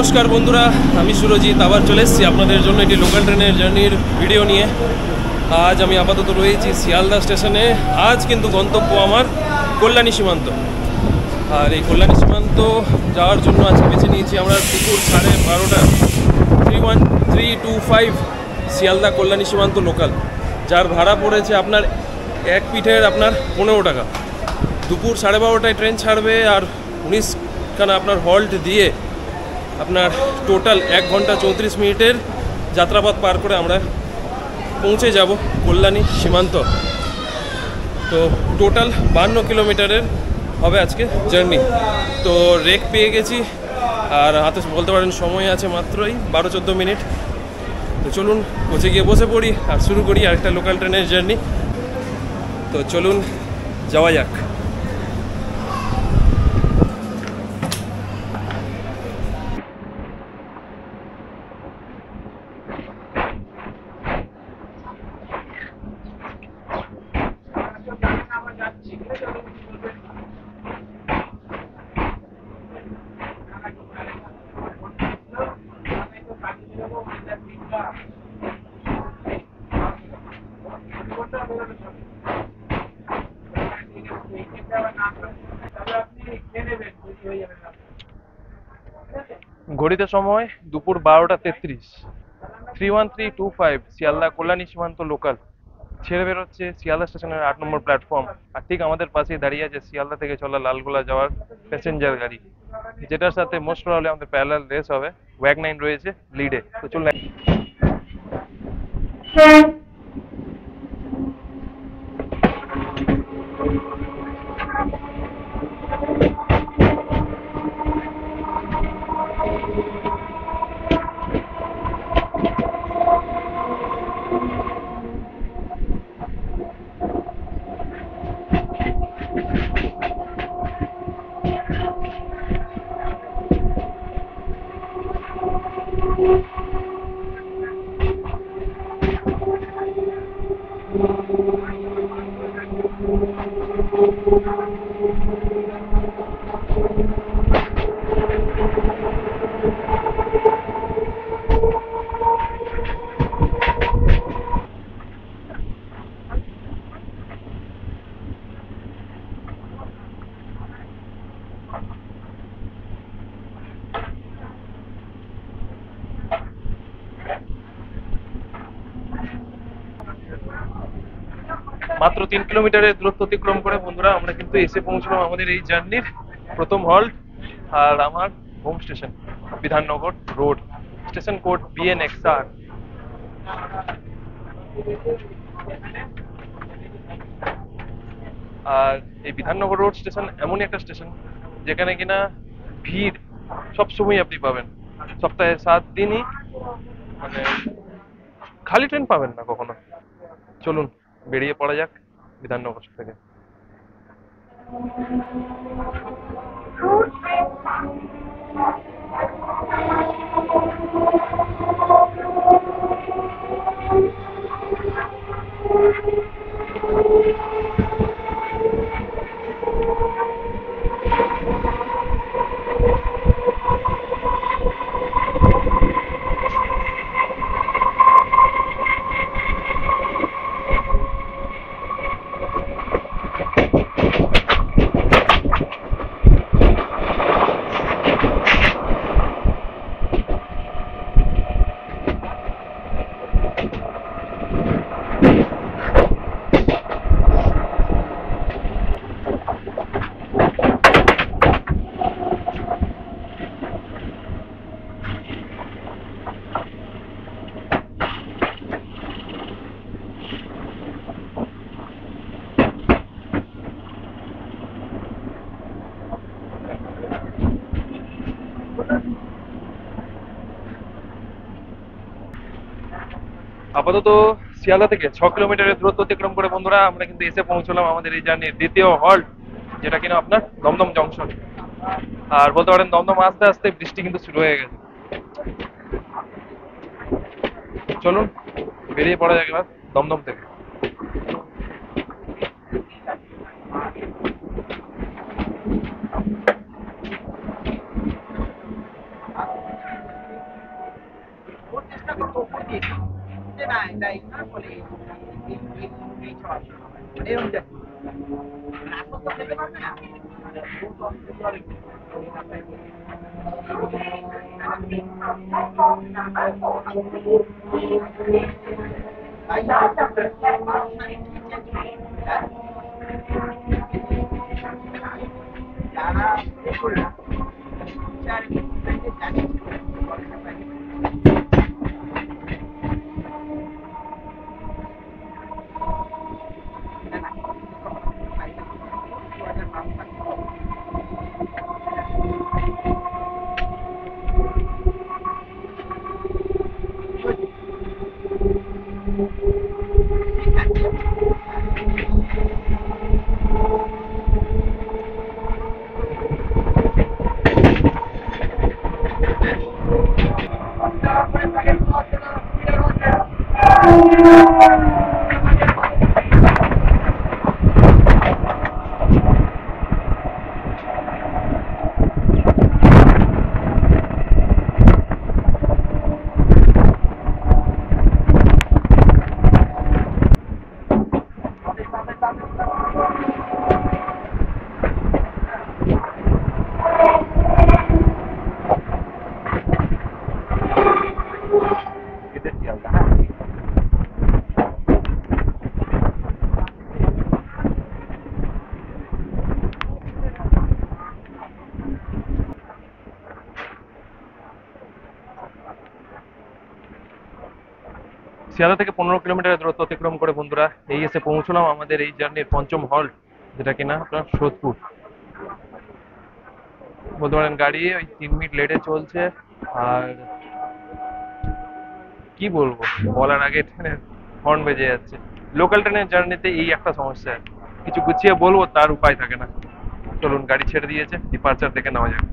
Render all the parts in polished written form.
নমস্কার বন্ধুরা, আমি সুরজিৎ আবার চলে এসেছি আপনাদের জন্য একটি লোকাল ট্রেনের জার্নির ভিডিও নিয়ে। আজ আমি আপাতত রয়েছি শিয়ালদা স্টেশনে। আজ কিন্তু গন্তব্য আমার কল্যাণী সীমান্ত। আর এই কল্যাণী সীমান্ত যাওয়ার জন্য আজকে বেছে নিয়েছি আমরা দুপুর 12:30 31325 শিয়ালদা কল্যাণী সীমান্ত লোকাল, যার ভাড়া পড়েছে আপনার এক পিঠের আপনার 15 টাকা। দুপুর 12:30টায় ট্রেন ছাড়বে আর 19খানা আপনার হল্ট দিয়ে আপনার টোটাল 1 ঘন্টা 34 মিনিটের যাত্রাপথ পার করে আমরা পৌঁছে যাব কল্যাণী সীমান্ত। তো টোটাল 52 কিলোমিটারের হবে আজকে জার্নি। তো রেক পেয়ে গেছি আর হাতে বলতে পারেন সময় আছে মাত্রই 12-14 মিনিট। তো চলুন কোচে গিয়ে বসে পড়ি আর শুরু করি আরেকটা লোকাল ট্রেনের জার্নি। তো চলুন যাওয়া যাক। ঘড়িতে সময় দুপুর 12:33। 31325 শিয়ালদা কল্যাণী সীমান্ত লোকাল ছেড়ে বেরোচ্ছে শিয়ালদা স্টেশনের 8 নম্বর প্ল্যাটফর্ম। আর ঠিক আমাদের পাশেই দাঁড়িয়ে আছে শিয়ালদা থেকে চলা লালগোলা যাওয়ার প্যাসেঞ্জার গাড়ি, যেটার সাথে মোস্ট প্রবাবলি আমাদের প্যারালাল রেস হবে। ওয়াগ 9 রয়েছে লিডে। তো চলুন। মাত্র 3 কিলোমিটারের দূরত্ব অতিক্রম করে বন্ধুরা আমরা কিন্তু এসে পৌঁছলাম আমাদের এই জার্নির প্রথম হল্ট আর আমার home station Bidhannagar road. Station code BNXR। আর এই বিধাননগর রোড স্টেশন এমনই একটা স্টেশন যেখানে কিনা ভিড় সবসময় আপনি পাবেন। সপ্তাহে 7 দিনই মানে খালি ট্রেন পাবেন না কখনো। চলুন বেরিয়ে পড়া যাক বিধাননগর থেকে। আপাতত শিয়ালদা থেকে 6 কিলোমিটারের দূরত্ব অতিক্রম করে বন্ধুরা আমরা কিন্তু এসে পৌঁছলাম আমাদের এই জার্নির দ্বিতীয় হল্ট, যেটা কিনা আপনার দমদম জংশন। আর বলতে পারেন দমদম আস্তে আস্তে বৃষ্টি কিন্তু শুরু হয়ে গেছে। চলুন বেরিয়ে পড়া যাক এবার দমদম থেকে। শিয়ালদা থেকে 15 কিলোমিটার দূরত্ব অতিক্রম করে বন্ধুরা এই এসে পৌঁছলাম আমাদের এই জার্নির পঞ্চম হল্ট, যেটা কিনা আপনার সোদপুর। বলতে পারেন গাড়ি ওই 3 মিনিট লেটে চলছে। আর কি বলবো, বলার আগে ট্রেনের হর্ন বেজে যাচ্ছে। লোকাল ট্রেনের জার্নিতে এই একটা সমস্যা, কিছু গুছিয়ে বলবো তার উপায় থাকে না। চলুন, গাড়ি ছেড়ে দিয়েছে, ডিপার্চার দেখে নেওয়া যাক।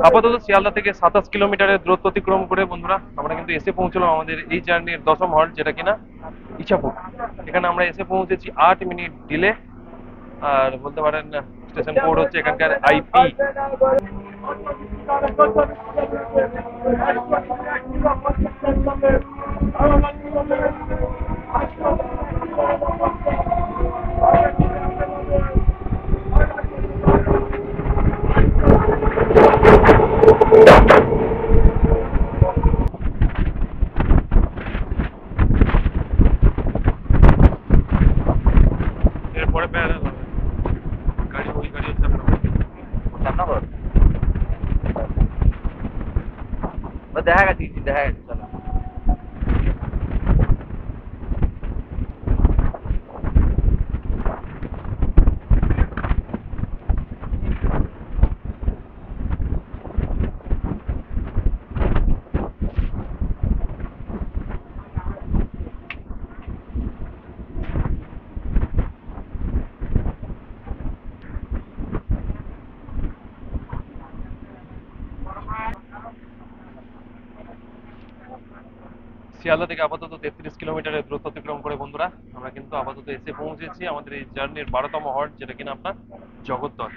আপাতত শিয়ালদা থেকে 27 কিলোমিটারের দূরত্ব অতিক্রম করে বন্ধুরা আমরা কিন্তু এসে পৌঁছলাম আমাদের এই জার্নির দশম হল্ট, যেটা কিনা ইছাপুর। এখানে আমরা এসে পৌঁছেছি 8 মিনিট ডিলে। আর বলতে পারেন স্টেশন কোড হচ্ছে এখানকার আইপি। এরপরে প্যারালাল হবে গাড়ি, ওই গাড়ি হচ্ছে আপনার রামনগর দেখা গেছে, দেখা গেছে, চলো। শিয়ালদা থেকে আপাতত 33 কিলোমিটারের দূরত্ব অতিক্রম করে বন্ধুরা আমরা কিন্তু আপাতত এসে পৌঁছেছি আমাদের এই জার্নির 12তম হল্ট, যেটা কিনা আপনার জগদ্দল।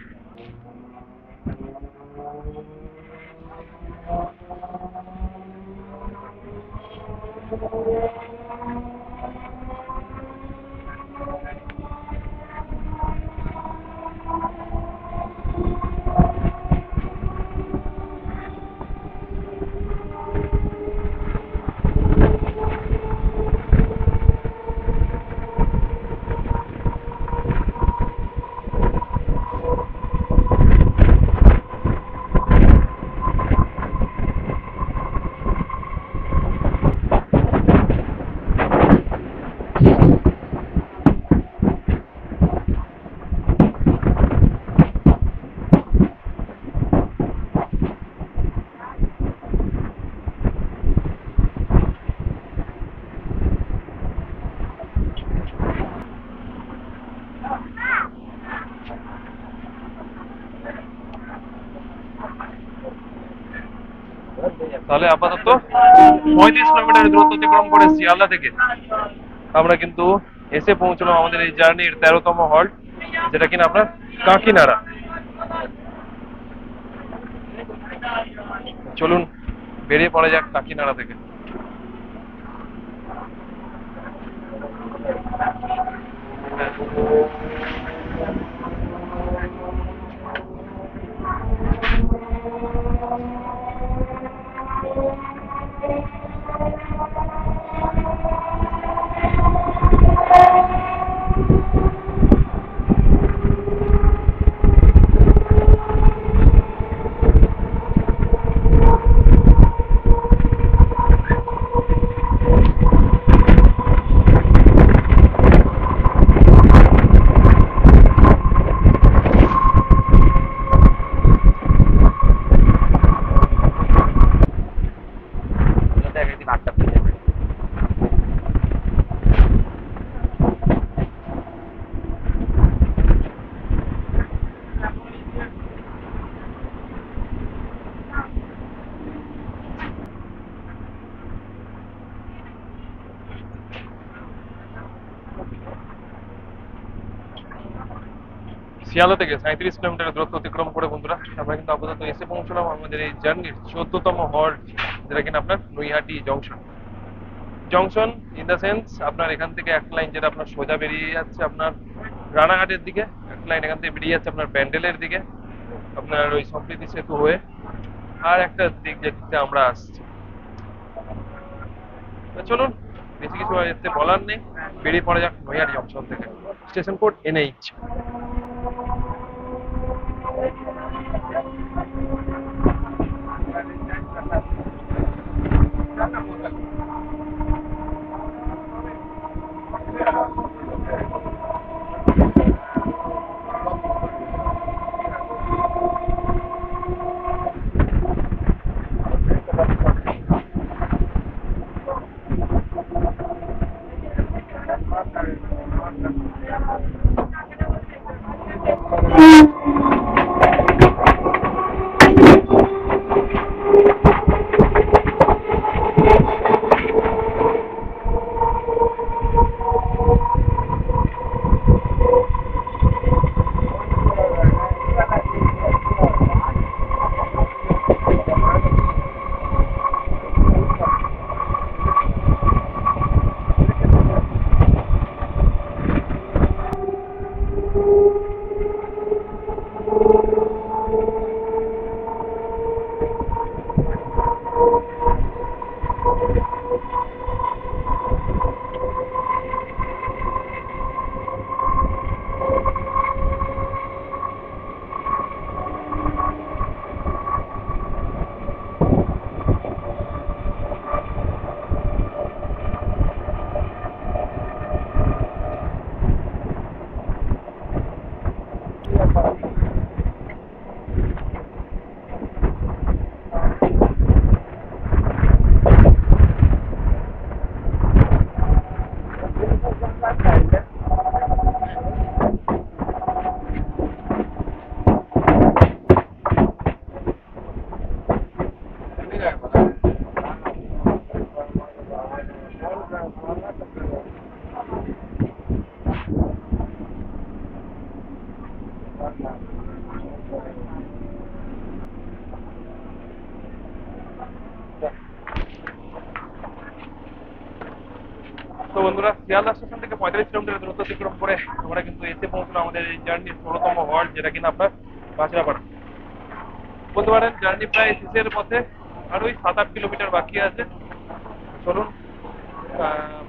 তাহলে আপাতত 35 কিলোমিটারের দূরত্ব অতিক্রম করে শিয়ালদা থেকে আমরা কিন্তু এসে পৌঁছলাম আমাদের এই জার্নির 13তম হল্ট, যেটা কিনা আপনার কাকিনাড়া। চলুন বেরিয়ে পড়া যাক কাকিনাড়া থেকে। শিয়ালদা থেকে 37 কিলোমিটার দূরত্ব অতিক্রম করে বন্ধুরা আমরা কিন্তু আপাতত এসে পৌঁছলাম আমাদের এই জার্নির 14তম হল্ট, যেটা কিনা আপনার Naihati junction. Junction in the sense আপনার এখান থেকে এক লাইন যেটা আপনার সোজা বেরিয়ে যাচ্ছে আপনার রানাঘাটের দিকে, এক লাইন এখান থেকে বেরিয়ে যাচ্ছে আপনার ব্যান্ডেলের দিকে আপনার ওই সম্প্রীতি সেতু হয়ে, আর একটা দিক যেতে আমরা আসছি। চলুন বেশি কিছু এতে বলার নেই, বেরিয়ে পড়া যাক নৈহাটি জংশন থেকে। Station code NH। তো বন্ধুরা, শিয়ালদা স্টেশন থেকে 45 কিলোমিটার দূরত্ব অতিক্রম করে আমরা কিন্তু এসে পৌঁছলাম আমাদের এই জার্নির 16তম হল্ট, যেটা কিনা আপনার কাঁচরাপাড়া। বলতে পারেন জার্নি প্রায় শেষের পথে, আর ওই 7-8 কিলোমিটার বাকি আছে। চলুন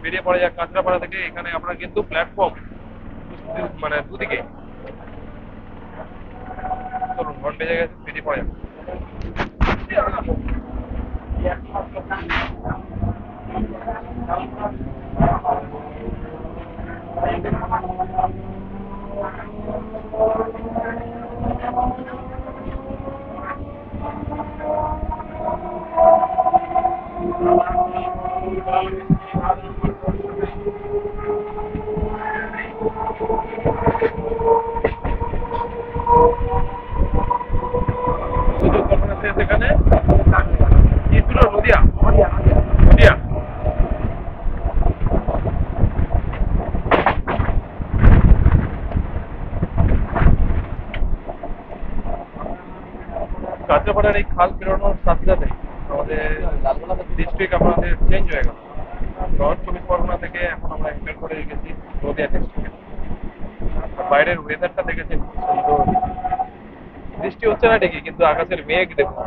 বেরিয়ে পড়া যাক কাঁচরাপাড়া থেকে। এখানে আপনার কিন্তু প্ল্যাটফর্ম মানে দুদিকে। চলুন, হর্ন বেজে গেছে, বেরিয়ে পড়া যাক। সেখানে কি ছিল? নদিয়া। নদিয়া। কাঁচরাপাড়ার এই খাল পেরোনোর সাথে সাথে আমাদের ডিস্ট্রিক্ট আমাদের চেঞ্জ হয়ে গেল। নর্থ 24 পরগনা থেকে এখন আমরা এন্টার করে গেছি নদিয়া ডিস্ট্রিক্টে। বাইরের ওয়েদারটা দেখেছেন সুন্দর। বৃষ্টি হচ্ছে না ঠিকই, কিন্তু আকাশের মেঘ দেখুন।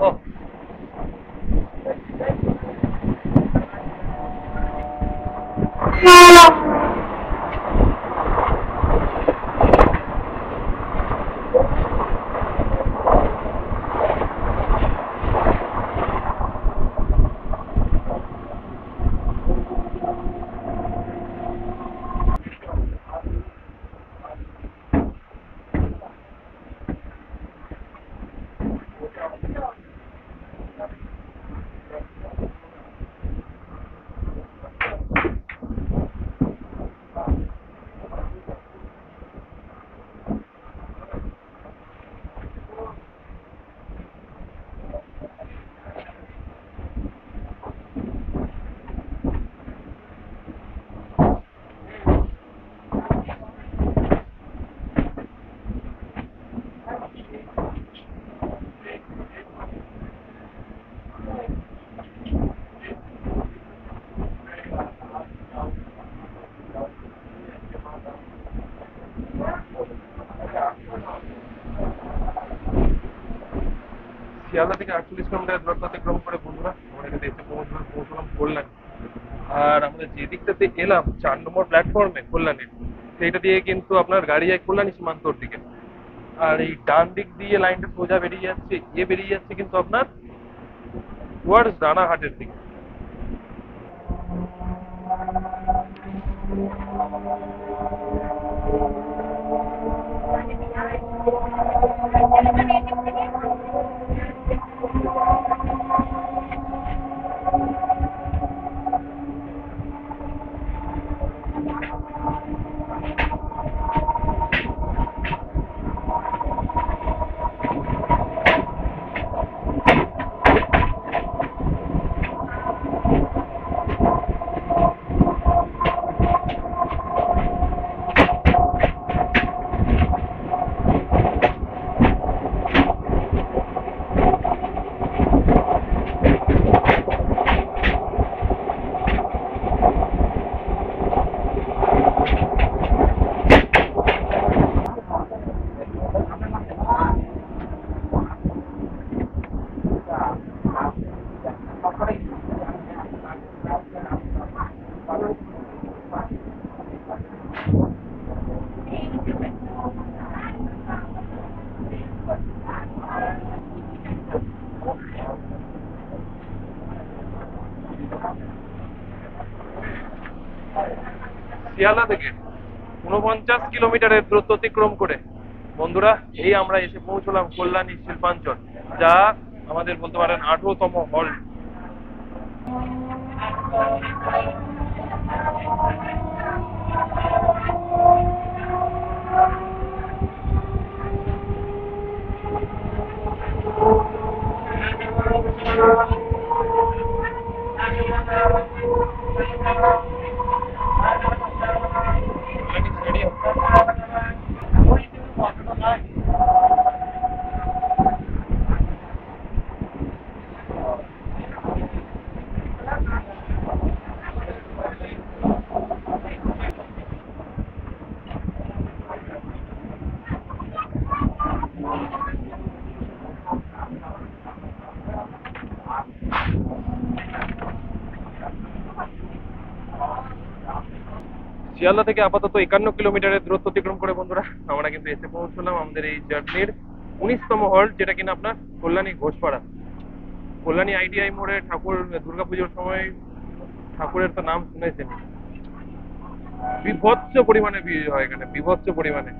ও শিয়ালদা থেকে 48 কিলোমিটার দূরত্ব অতিক্রম করে বন্ধুরা আমরা এখানে এসে পৌঁছলাম কল্যাণী। আর আমরা যে দিকটাতে এলাম 4 নম্বর প্ল্যাটফর্মে কল্যাণীর, সেইটা দিয়ে কিন্তু আপনার গাড়ি যায় কল্যাণী সীমান্তর দিকে। আর এই ডান দিক দিয়ে লাইনটা সোজা বেরিয়ে যাচ্ছে, বেরিয়ে যাচ্ছে কিন্তু আপনার টুয়ার্ডস রানাঘাটের দিকে। শিয়ালদা থেকে 49 কিলোমিটারের দূরত্ব অতিক্রম করে বন্ধুরা এই আমরা এসে পৌঁছলাম কল্যাণী শিল্পাঞ্চল, যা আমাদের বলতে পারেন 18তম হল্ট। শিয়ালদা থেকে আপাতত 51 কিলোমিটারের দূরত্ব অতিক্রম করে বন্ধুরা আমরা কিন্তু এসে পৌঁছলাম আমাদের এই জার্নির 19তম হল্ট, যেটা কিনা আপনার কল্যাণী ঘোষপাড়া। কল্যাণী আইটিআই মোড়ে ঠাকুর দুর্গাপুজোর সময় ঠাকুরের তো নাম শুনেছেন, বিভৎস পরিমাণে ভিড় হয় এখানে, বিভৎস পরিমাণে।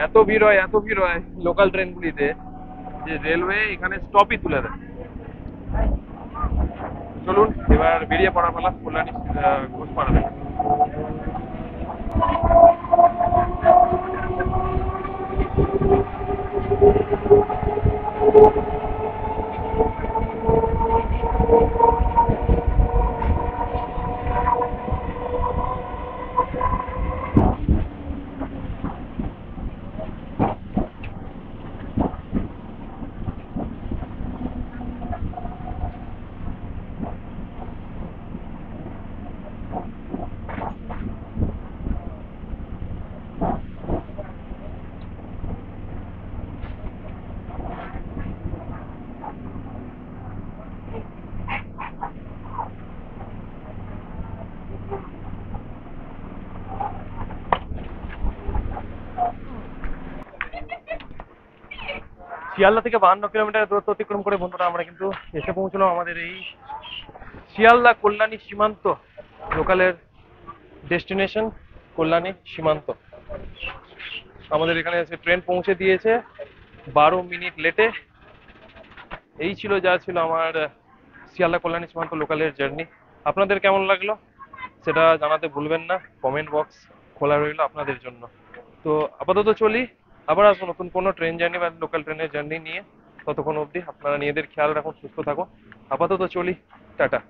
এত ভিড় হয়, এত ভিড় হয় লোকাল ট্রেনগুলিতে যে রেলওয়ে এখানে স্টপই তুলে দেয়। চলুন এবার বেরিয়ে পড়া পালা কল্যাণী ঘোষপাড়া থেকে। শিয়ালদা থেকে 52 কিলোমিটার দূরত্ব অতিক্রম করে বন্ধুরা আমরা কিন্তু এসে পৌঁছলাম আমাদের এই শিয়ালদা কল্যাণী সীমান্ত লোকালের ডেস্টিনেশন কল্যাণী সীমান্ত। আমাদের এখানে এসে ট্রেন পৌঁছে দিয়েছে 12 মিনিট লেটে। এই ছিল যা ছিল আমার শিয়ালদা কল্যাণী সীমান্ত লোকালের জার্নি। আপনাদের কেমন লাগলো সেটা জানাতে ভুলবেন না, কমেন্ট বক্স খোলা রইল আপনাদের জন্য। তো আপাতত চলি, আবার আসবো নতুন কোনো ট্রেন জার্নি বা লোকাল ট্রেনের জার্নি নিয়ে। ততক্ষণ অবধি আপনারা নিজেদের খেয়াল রাখুন, সুস্থ থাকুন। আপাতত চলি, টাটা।